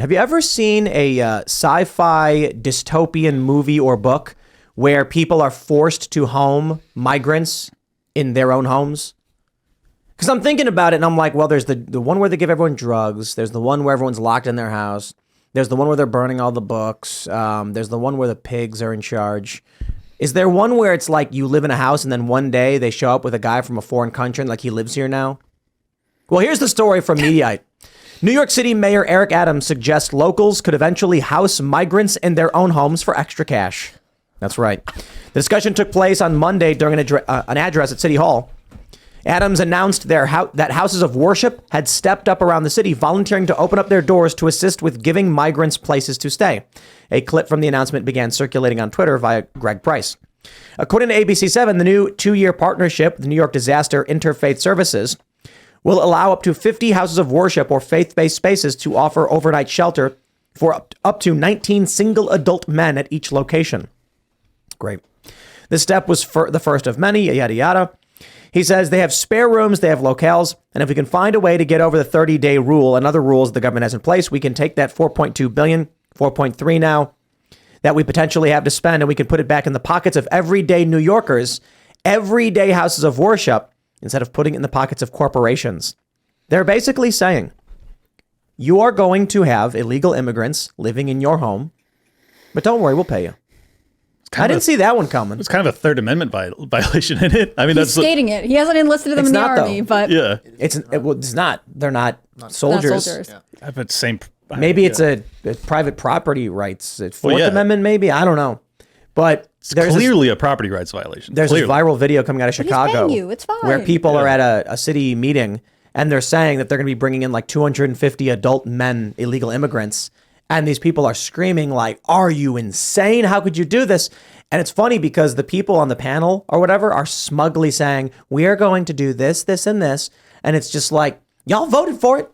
Have you ever seen a sci-fi dystopian movie or book where people are forced to home migrants in their own homes? Because I'm thinking about it and I'm like, well, there's the one where they give everyone drugs. There's the one where everyone's locked in their house. There's the one where they're burning all the books. There's the one where the pigs are in charge. Is there one where it's like you live in a house and then one day they show up with a guy from a foreign country and like he lives here now? Well, here's the story from Mediaite. New York City Mayor Eric Adams suggests locals could eventually house migrants in their own homes for extra cash. That's right. The discussion took place on Monday during an address at City Hall. Adams announced that houses of worship had stepped up around the city, volunteering to open up their doors to assist with giving migrants places to stay. A clip from the announcement began circulating on Twitter via Greg Price. According to ABC7, the new 2-year partnership with New York Disaster Interfaith Services will allow up to 50 houses of worship or faith-based spaces to offer overnight shelter for up to 19 single adult men at each location. Great. This step was the first of many, yada, yada. He says they have spare rooms, they have locales, and if we can find a way to get over the 30-day rule and other rules the government has in place, we can take that $4.2 billion, 4.3 now, that we potentially have to spend, and we can put it back in the pockets of everyday New Yorkers, everyday houses of worship, instead of putting it in the pockets of corporations. They're basically saying, you are going to have illegal immigrants living in your home, but don't worry, we'll pay you. I didn't see that one coming. It's kind of a Third Amendment violation, isn't it? I mean, He's stating it. He hasn't enlisted them in the army, but yeah, it's not. They're not soldiers. Yeah. But same. Maybe it's a private property rights. Fourth Amendment, maybe. I don't know. But it's clearly a property rights violation. There's a viral video coming out of Chicago it's fine. where people are at a city meeting and they're saying that they're going to be bringing in like 250 adult men, illegal immigrants. And these people are screaming like, are you insane? How could you do this? And it's funny because the people on the panel or whatever are smugly saying, we are going to do this, this, and this. And it's just like, y'all voted for it.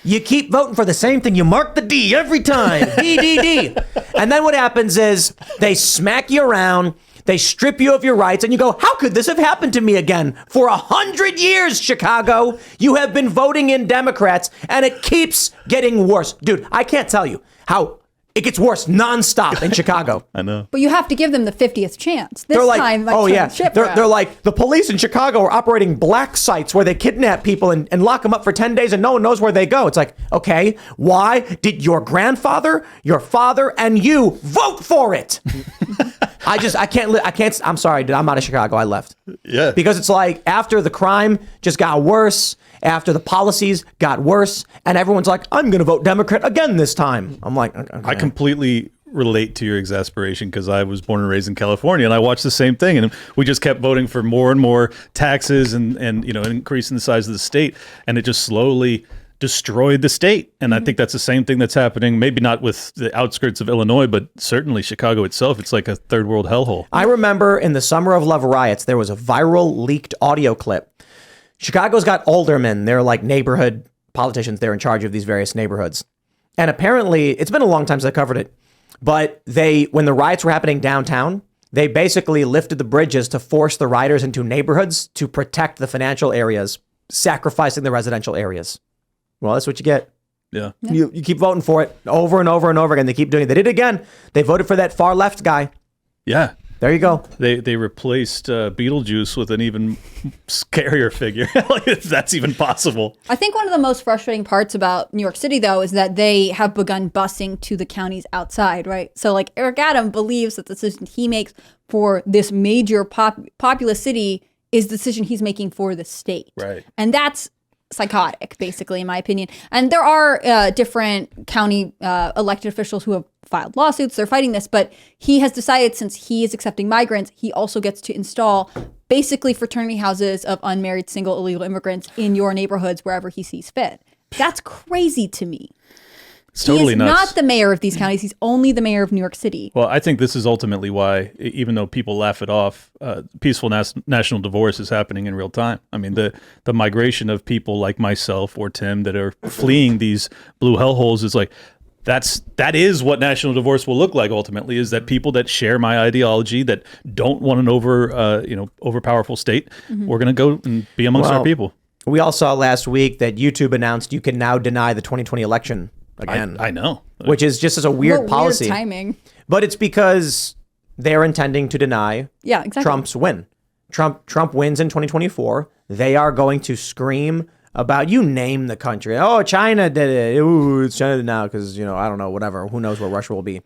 You keep voting for the same thing. You mark the D every time. D, D, D. And then what happens is they smack you around. They strip you of your rights and you go, how could this have happened to me again? For 100 years, Chicago, you have been voting in Democrats and it keeps getting worse. Dude, I can't tell you how it gets worse nonstop in Chicago. I know. But you have to give them the 50th chance. This they're like, time, oh yeah, they're like, the police in Chicago are operating black sites where they kidnap people and lock them up for 10 days and no one knows where they go. It's like, okay, why did your grandfather, your father, and you vote for it? I'm sorry, dude, I'm out of Chicago. I left. Yeah. Because it's like after the crime just got worse, after the policies got worse, and everyone's like, I'm going to vote Democrat again this time. I'm like, okay. I completely relate to your exasperation because I was born and raised in California and I watched the same thing. And we just kept voting for more and more taxes and increasing the size of the state. And it just slowly destroyed the state. And I think that's the same thing that's happening, maybe not with the outskirts of Illinois, but certainly Chicago itself. It's like a third world hellhole. I remember in the summer of Love riots, there was a viral leaked audio clip. Chicago's got aldermen. They're like neighborhood politicians. They're in charge of these various neighborhoods. And apparently, it's been a long time since I covered it, but when the riots were happening downtown, they basically lifted the bridges to force the rioters into neighborhoods to protect the financial areas, sacrificing the residential areas. Well, that's what you get. Yeah. You keep voting for it over and over and over again. They keep doing it. They did it again. They voted for that far left guy. Yeah. There you go. They replaced Beetlejuice with an even scarier figure. If that's even possible. I think one of the most frustrating parts about New York City, though, is that they have begun busing to the counties outside, right? So like Eric Adams believes that the decision he makes for this major populous city is the decision he's making for the state. Right. And that's psychotic, basically, in my opinion. And there are different county elected officials who have filed lawsuits. They're fighting this, but he has decided since he is accepting migrants, he also gets to install basically fraternity houses of unmarried single illegal immigrants in your neighborhoods wherever he sees fit. That's crazy to me. It's totally he is nuts. not the mayor of these counties. He's only the mayor of New York City. Well, I think this is ultimately why, even though people laugh it off, peaceful national divorce is happening in real time. I mean, the migration of people like myself or Tim that are fleeing these blue hellholes is like, that is what national divorce will look like ultimately, is that people that share my ideology, that don't want an overpowerful state, we're going to go and be amongst our people. We all saw last week that YouTube announced you can now deny the 2020 election again. I know. Which is just as a weird What policy. Weird timing. But it's because they're intending to deny Yeah, exactly. Trump's win. Trump wins in 2024. They are going to scream about, you name the country. Oh, China did it. Ooh, it's China now because, I don't know, whatever. Who knows where Russia will be.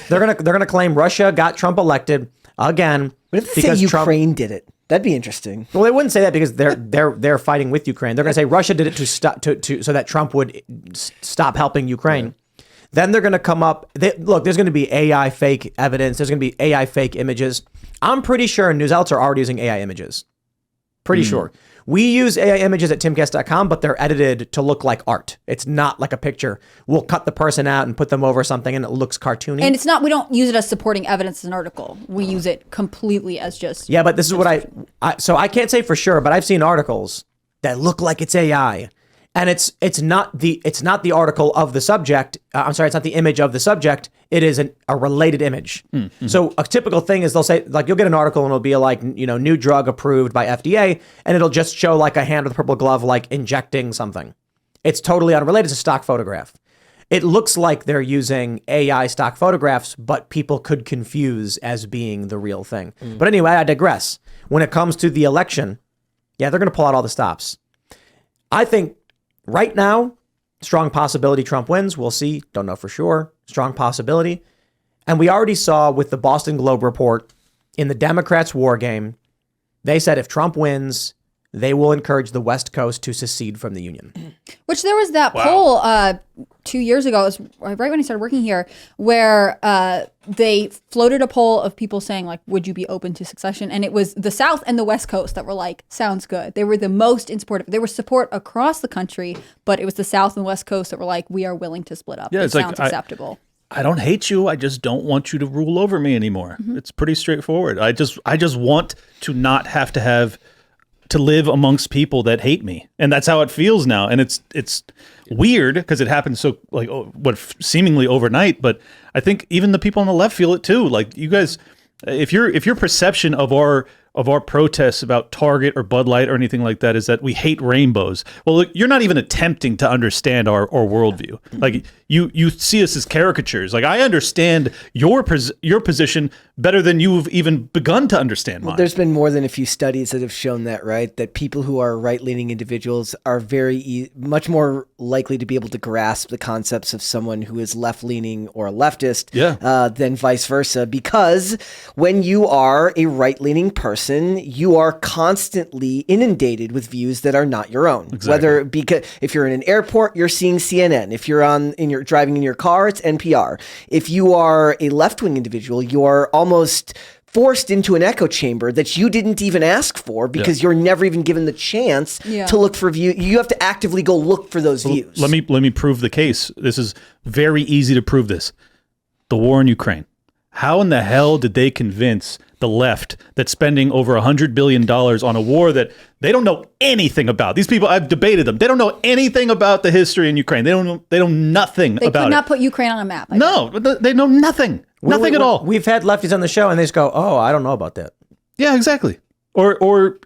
They're gonna claim Russia got Trump elected again. What if they say Ukraine did it? That'd be interesting. Well, they wouldn't say that because they're fighting with Ukraine. They're going to say Russia did it to stop so that Trump would stop helping Ukraine. Yeah. Then they're going to come up. Look, there's going to be AI fake evidence. There's going to be AI fake images. I'm pretty sure news outlets are already using AI images. Pretty sure. We use AI images at timcast.com, but they're edited to look like art. It's not like a picture. We'll cut the person out and put them over something and it looks cartoony. And it's not, we don't use it as supporting evidence as an article. We use it completely as just. Yeah, but this is what so I can't say for sure, but I've seen articles that look like it's AI. And it's not the article of the subject. I'm sorry, it's not the image of the subject. It is a related image. Mm-hmm. So a typical thing is they'll say, like, you'll get an article and it'll be like, new drug approved by FDA, and it'll just show like a hand with a purple glove, like injecting something. It's totally unrelated. It's a stock photograph. It looks like they're using AI stock photographs, but people could confuse as being the real thing. Mm. But anyway, I digress. When it comes to the election, yeah, they're going to pull out all the stops. I think right now, strong possibility Trump wins. We'll see. Don't know for sure. Strong possibility. And we already saw with the Boston Globe report in the Democrats' war game, they said if Trump wins, they will encourage the West Coast to secede from the Union. Which there was that poll 2 years ago, it was right when I started working here, where they floated a poll of people saying, like, would you be open to secession? And it was the South and the West Coast that were like, sounds good. They were the most in support of it. There was support across the country, but it was the South and West Coast that were like, we are willing to split up. Yeah, it it's like, sounds acceptable. I don't hate you. I just don't want you to rule over me anymore. Mm-hmm. It's pretty straightforward. I just want to not have to live amongst people that hate me, and that's how it feels now. And it's weird because it happens so seemingly overnight. But I think even the people on the left feel it too. Like, you guys, if your perception of our protests about Target or Bud Light or anything like that is that we hate rainbows, well, look, you're not even attempting to understand our worldview. Like, you see us as caricatures. Like, I understand your position better than you've even begun to understand mine. Well, there's been more than a few studies that have shown that, right? That people who are right-leaning individuals are much more likely to be able to grasp the concepts of someone who is left-leaning or a leftist than vice versa. Because when you are a right-leaning person, you are constantly inundated with views that are not your own. Exactly. Because if you're in an airport, you're seeing CNN. If you're driving in your car, it's NPR. If you are a left-wing individual, you are almost forced into an echo chamber that you didn't even ask for because you're never even given the chance to look for views. You have to actively go look for those views. Let me prove the case. This is very easy to prove this. The war in Ukraine. How in the hell did they convince the left that spending over $100 billion on a war that they don't know anything about? These people, I've debated them. They don't know anything about the history in Ukraine. They know nothing about it. They could not put Ukraine on a map. No, they know nothing. Nothing at all. We've had lefties on the show and they just go, oh, I don't know about that. Yeah, exactly. Or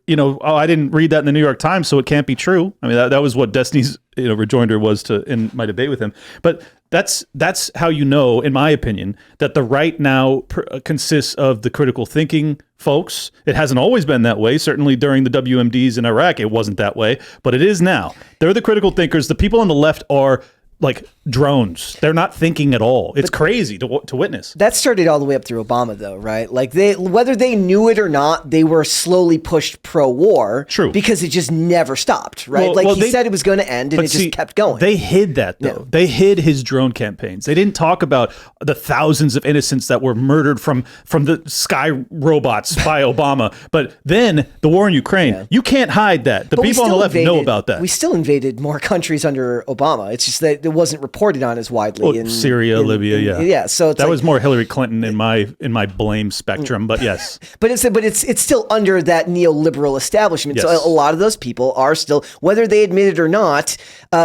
I didn't read that in the New York Times, so it can't be true. I mean, that was what Destiny's rejoinder was in my debate with him. But that's how in my opinion, that the right now consists of the critical thinking folks. It hasn't always been that way. Certainly during the WMDs in Iraq, it wasn't that way, but it is now. They're the critical thinkers. The people on the left are like drones. They're not thinking at all. It's crazy to witness. That started all the way up through Obama, though, right? Like, whether they knew it or not, they were slowly pushed pro-war. True. Because it just never stopped, right? He said it was going to end, and it just kept going. They hid that, though. Yeah. They hid his drone campaigns. They didn't talk about the thousands of innocents that were murdered from the sky robots by Obama. But then the war in Ukraine, you can't hide that. The people on the left know about that. We still invaded more countries under Obama. It's just that it wasn't reported on as widely. Well, Syria, Libya, yeah. So that was more Hillary Clinton in my blame spectrum, but yes. but it's still under that neoliberal establishment. Yes. So a lot of those people are still, whether they admit it or not,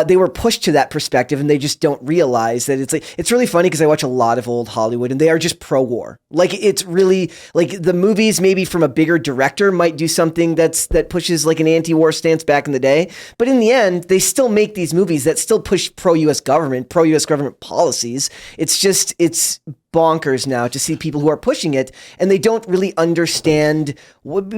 they were pushed to that perspective, and they just don't realize that it's really funny because I watch a lot of old Hollywood, and they are just pro-war. Like, it's really like the movies maybe from a bigger director might do something that pushes like an anti-war stance back in the day, but in the end, they still make these movies that still push pro-US government government, pro-U.S. government policies. It's bonkers now to see people who are pushing it, and they don't really understand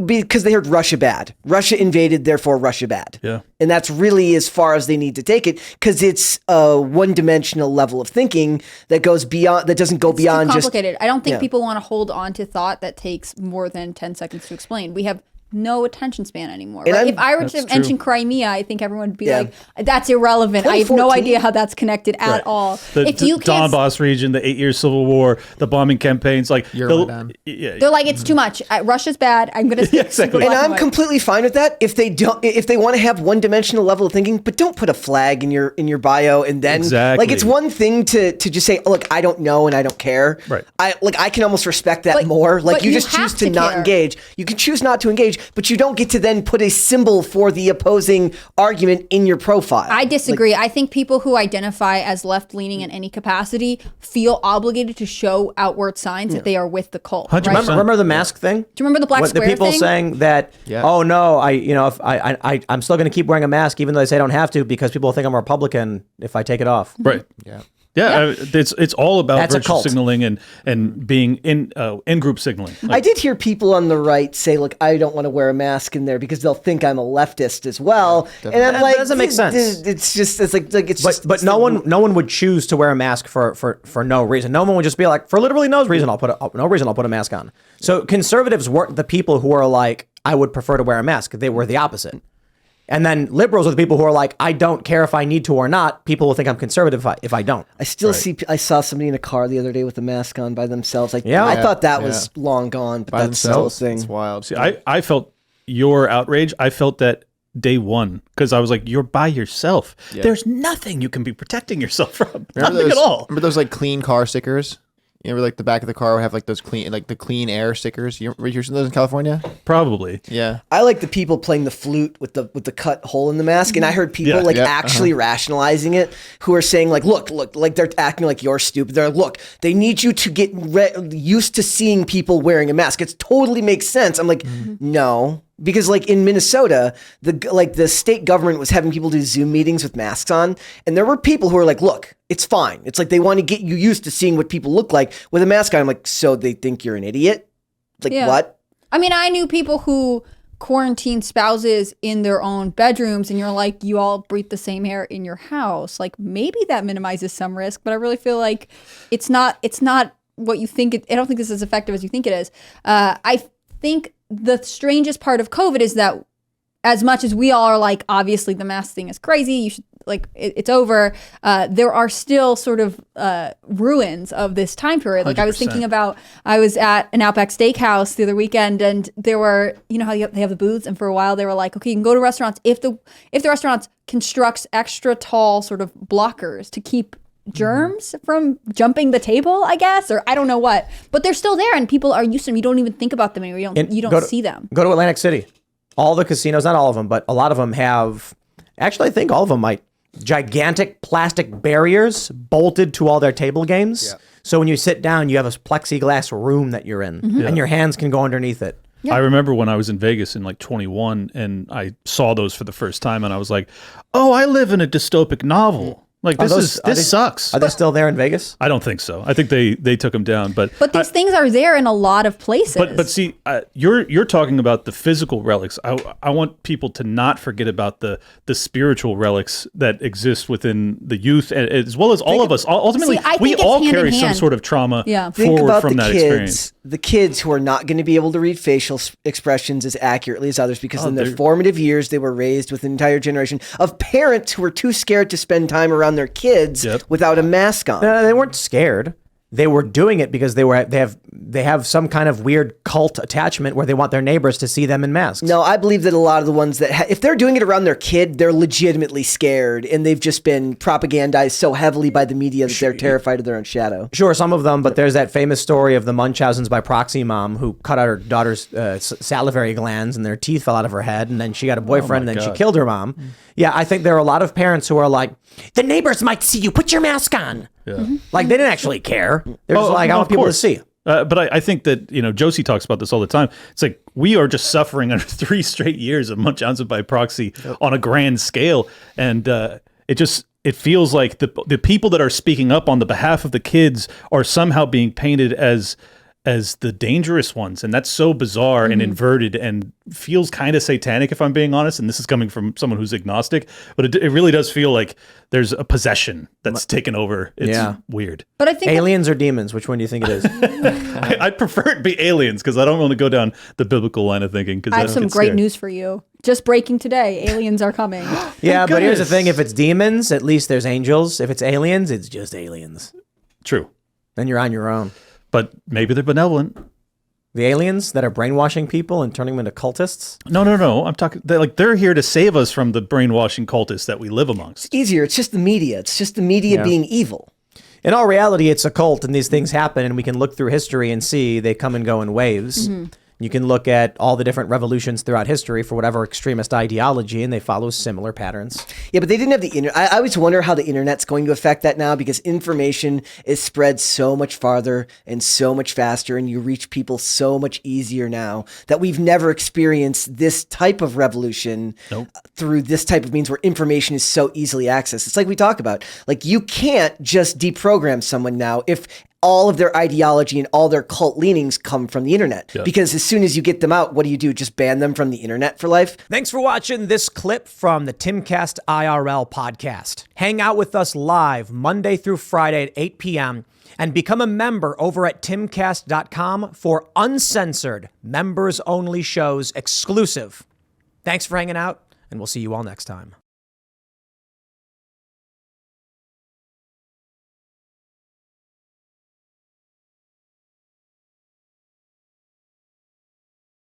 because they heard Russia bad. Russia invaded, therefore Russia bad. Yeah. And that's really as far as they need to take it, because it's a one-dimensional level of thinking that goes beyond, that doesn't go beyond too just complicated. I don't think people want to hold on to thought that takes more than 10 seconds to explain. We have no attention span anymore. Right? If I were to mention Crimea, I think everyone would be like, that's irrelevant. I have no idea how that's connected at all. If you can't, Donbass region, the 8-year civil war, the bombing campaigns, like they're like, it's too much. Russia's bad. I'm going to stick exactly. And I'm completely fine with that if they want to have one-dimensional level of thinking, but don't put a flag in your bio and then like it's one thing to just say, look, I don't know and I don't care. Right. I can almost respect that more. Like you just choose to not engage. You can choose not to engage, but you don't get to then put a symbol for the opposing argument in your profile. I disagree. I think people who identify as left-leaning in any capacity feel obligated to show outward signs that they are with the cult. Right? Remember the mask thing? Do you remember the black square thing? The people thing? saying that, oh no, I'm still going to keep wearing a mask even though they say I don't have to because people think I'm a Republican if I take it off. Right. Yeah. Yeah, it's all about virtue signaling and being in group signaling. I did hear people on the right say, "Look, I don't want to wear a mask in there because they'll think I'm a leftist as well." And I'm like, that doesn't make sense. But no one would choose to wear a mask for no reason. No one would just be like, for literally no reason, I'll put a mask on. So conservatives weren't the people who are like, I would prefer to wear a mask. They were the opposite. And then liberals are the people who are like, I don't care if I need to or not. People will think I'm conservative if I don't. I still I saw somebody in a car the other day with a mask on by themselves. I thought that was long gone, but by that's still a thing. It's wild. See, I felt your outrage. I felt that day one because I was like, you're by yourself. Yeah. There's nothing you can be protecting yourself from. Nothing at all. Remember those like clean car stickers? You ever like the back of the car would have like those the clean air stickers? You ever seen those in California? Probably. Yeah. I like the people playing the flute with the cut hole in the mask, and I heard people actually rationalizing it, who are saying like, look, like they're acting like you're stupid. They're like, look, they need you to get used to seeing people wearing a mask. It totally makes sense. I'm like, no. Because like in Minnesota, the state government was having people do Zoom meetings with masks on, and there were people who were like, "Look, it's fine." It's like they want to get you used to seeing what people look like with a mask on. I'm like, so they think you're an idiot? Like what? I mean, I knew people who quarantine spouses in their own bedrooms, and you're like, you all breathe the same air in your house. Like maybe that minimizes some risk, but I really feel like it's not what you think. I don't think this is as effective as you think it is. I think the strangest part of COVID is that as much as we all are like, obviously the mask thing is crazy, you should like, it's over. There are still sort of ruins of this time period. Like 100%. I was thinking about, I was at an Outback Steakhouse the other weekend, and there were, you know how they have the booths, and for a while they were like, okay, you can go to restaurants if the restaurants constructs extra tall sort of blockers to keep germs from jumping the table, I guess, or I don't know what, but they're still there and people are used to them. You don't even think about them anymore. You don't see them. Go to Atlantic City. All the casinos, not all of them, but a lot of them have, actually I think all of them might, gigantic plastic barriers bolted to all their table games. Yeah. So when you sit down, you have a plexiglass room that you're in and your hands can go underneath it. Yeah. I remember when I was in Vegas in like 21 and I saw those for the first time and I was like, oh, I live in a dystopic novel. Like this sucks. Are they still there in Vegas? I don't think so. I think they took them down. But these things are there in a lot of places. But see, you're talking about the physical relics. I want people to not forget about the spiritual relics that exist within the youth, as well as all of us. Ultimately, we all carry some sort of trauma forward from that experience. The kids who are not going to be able to read facial expressions as accurately as others because in their formative years they were raised with an entire generation of parents who were too scared to spend time around their kids without a mask on. No, they weren't scared. They were doing it because they have some kind of weird cult attachment where they want their neighbors to see them in masks. No, I believe that a lot of the ones that if they're doing it around their kid, they're legitimately scared, and they've just been propagandized so heavily by the media that they're terrified of their own shadow. Sure, some of them, but there's that famous story of the Munchausen's by proxy mom who cut out her daughter's salivary glands and their teeth fell out of her head, and then she got a boyfriend, and then she killed her mom. Yeah, I think there are a lot of parents who are like, the neighbors might see you, put your mask on. Yeah. Like, they didn't actually care. They're just like, I want people to see. But I think that, Josie talks about this all the time. It's like, we are just suffering under 3 straight years of Munchausen by proxy on a grand scale. And it just, it feels like the people that are speaking up on the behalf of the kids are somehow being painted as the dangerous ones. And that's so bizarre and inverted and feels kind of satanic, if I'm being honest. And this is coming from someone who's agnostic, but it really does feel like there's a possession that's taken over. It's weird. But I think aliens or demons, which one do you think it is? I'd prefer it be aliens because I don't want to go down the biblical line of thinking. I have some great news for you. Just breaking today, aliens are coming. Yeah, but here's the thing. If it's demons, at least there's angels. If it's aliens, it's just aliens. True. Then you're on your own. But maybe they're benevolent. The aliens that are brainwashing people and turning them into cultists? No. I'm talking. They're here to save us from the brainwashing cultists that we live amongst. It's easier. It's just the media. It's just the media being evil. In all reality, it's a cult, and these things happen, and we can look through history and see they come and go in waves. You can look at all the different revolutions throughout history for whatever extremist ideology, and they follow similar patterns. Yeah, but they didn't have the internet. I always wonder how the internet's going to affect that now, because information is spread so much farther and so much faster, and you reach people so much easier now that we've never experienced this type of revolution through this type of means where information is so easily accessed. It's like we talk about. Like, you can't just deprogram someone now if all of their ideology and all their cult leanings come from the internet. Because as soon as you get them out, what do? Just ban them from the internet for life? Thanks for watching this clip from the Timcast IRL podcast. Hang out with us live Monday through Friday at 8 p.m. and become a member over at timcast.com for uncensored, members-only shows exclusive. Thanks for hanging out, and we'll see you all next time.